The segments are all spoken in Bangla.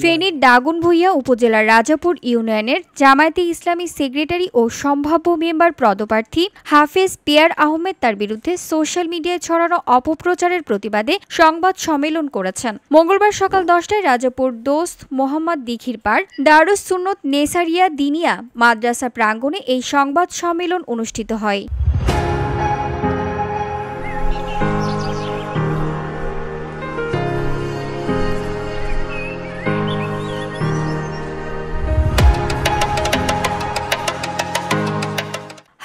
ফেনীর দাগনভূঞা উপজেলার রাজাপুর ইউনিয়নের জামায়াতে ইসলামী সেক্রেটারি ও সম্ভাব্য মেম্বার পদপ্রার্থী হাফেজ পিয়ার আহমেদ তার বিরুদ্ধে সোশ্যাল মিডিয়ায় ছড়ানো অপপ্রচারের প্রতিবাদে সংবাদ সম্মেলন করেছেন। মঙ্গলবার সকাল 10টায় রাজাপুর দোস্ত মোহাম্মদ দিঘিরপাড় দারুস সুন্নত নেসারিয়া দিনিয়া মাদ্রাসা প্রাঙ্গণে এই সংবাদ সম্মেলন অনুষ্ঠিত হয়।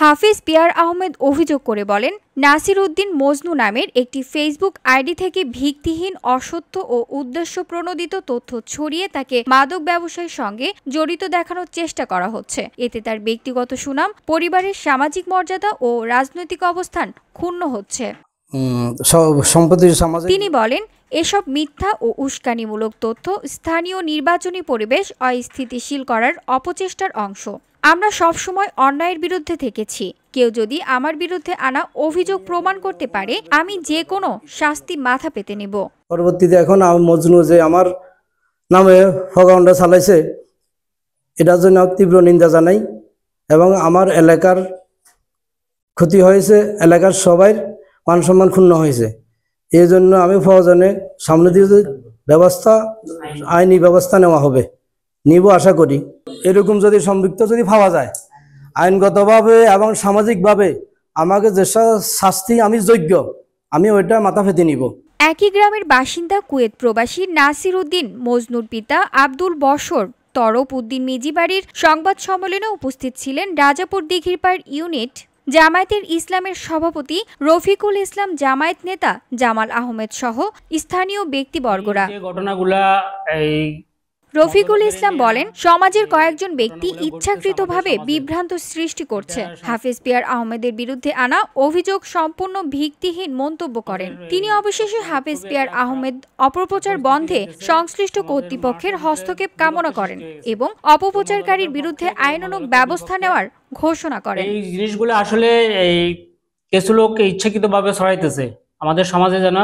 হাফিজ পিয়ার আহমেদ অভিযোগ করে বলেন, নাসির উদ্দিন মজনু নামের একটি ফেসবুক আইডি থেকে ভিত্তিহীন, অসত্য ও উদ্দেশ্যপ্রণোদিত তথ্য ছড়িয়ে তাকে মাদক ব্যবসায়ের সঙ্গে জড়িত দেখানোর চেষ্টা করা হচ্ছে। এতে তার ব্যক্তিগত সুনাম, পরিবারের সামাজিক মর্যাদা ও রাজনৈতিক অবস্থান ক্ষুণ্ণ হচ্ছে। তিনি বলেন, এসব মিথ্যা ও উস্কানিমূলক তথ্য স্থানীয় নির্বাচনী পরিবেশ অস্থিতিশীল করার অপচেষ্টার অংশ। আমরা সবসময় অন্যায়ের বিরুদ্ধে থেকেছি। কেউ যদি আমার বিরুদ্ধে আনা অভিযোগ প্রমাণ করতে পারে, আমি যে কোনো শাস্তি মাথা পেতে নেব। পরবর্তীতে এখন মজনু যে আমার নামে প্রোপাগান্ডা চালাইছে, এটার জন্য তীব্র নিন্দা জানাই এবং আমার এলাকার ক্ষতি হয়েছে, এলাকার সবাই মান সম্মান ক্ষুণ্ণ হয়েছে। এই জন্য আমি প্রয়োজনে সামনে দিয়ে আইনি ব্যবস্থা নেওয়া হবে, নিব আশা করি। এরকম যদি সম্পৃক্ত যদি পাওয়া যায় আইনগতভাবে এবং সামাজিকভাবে আমাকে যে শাস্তি আমি যোগ্য, আমি ওইটা মাথা পেতে নিব। একই গ্রামের বাসিন্দা কুয়েত প্রবাসী নাসির উদ্দিন মজনুর পিতা আব্দুল বশর তরফ উদ্দিন মিজি বাড়ির সংবাদ সম্মেলনে উপস্থিত ছিলেন রাজাপুর দিঘিরপাড় ইউনিট জামায়াতের ইসলামের সভাপতি রফিকুল ইসলাম, জামায়াত নেতা জামাল আহমেদ সহ স্থানীয় ব্যক্তিবর্গরা। রফিকুল ইসলাম বলেন, সমাজের কয়েকজন ব্যক্তি ইচ্ছাকৃতভাবে বিভ্রান্ত সৃষ্টি করছে। হাফেজ পিয়ার আহমেদের বিরুদ্ধে আনা অভিযোগ সম্পূর্ণ ভিত্তিহীন মন্তব্য করেন। তিনি অবশেষে হাফেজ পিয়ার আহমেদ অপপ্রচার বন্ধে সংশ্লিষ্ট কর্তৃপক্ষের হস্তক্ষেপ কামনা করেন এবং অপপ্রচারকারীর বিরুদ্ধে আইনানুগ ব্যবস্থা নেওয়ার ঘোষণা করেন। এই জিনিসগুলো আসলে এই কিছু লোক ইচ্ছাকৃতভাবে ছড়াইতেছে আমাদের সমাজে। যেন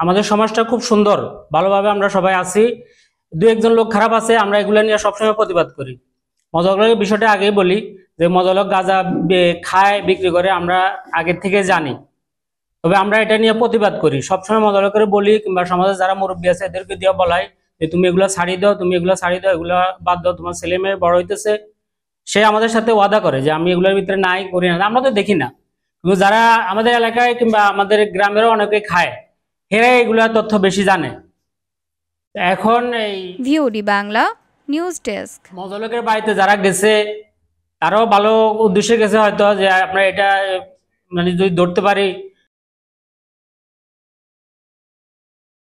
আমাদের সমাজটা খুব সুন্দর, ভালোভাবে আমরা সবাই আছি, দু একজন লোক খারাপ আছে, আমরা এগুলো নিয়ে সবসময় প্রতিবাদ করি। মজালকের বিষয়টা আগেই বলি যে মজালক গাঁজা খায়, বিক্রি করে, আমরা আগের থেকে জানি। তবে আমরা এটা নিয়ে প্রতিবাদ করি সবসময়, মজালকের বলি, কিংবা সমাজে যারা মুরব্বী আছে এদেরকে দিয়ে বলাই যে তুমি এগুলো ছাড়িয়ে দাও, তুমি এগুলো ছাড়িয়ে দাও, এগুলো বাদ দাও, তোমার ছেলে মেয়ে বড় হইতেছে। সে আমাদের সাথে ওয়াদা করে যে আমি এগুলোর ভিতরে নাই, করি না। আমরা তো দেখি না, কিন্তু যারা আমাদের এলাকায় কিংবা আমাদের গ্রামেরও অনেকে খায়, এরা এগুলো তথ্য বেশি জানে। এখন এই ভিওডি বাংলা নিউজ ডেস্ক। মজালকের বাড়িতে যারা গেছে তারাও ভালো উদ্দেশ্যে গেছে হয়তো, যে আমরা এটা মানে যদি ধরতে পারি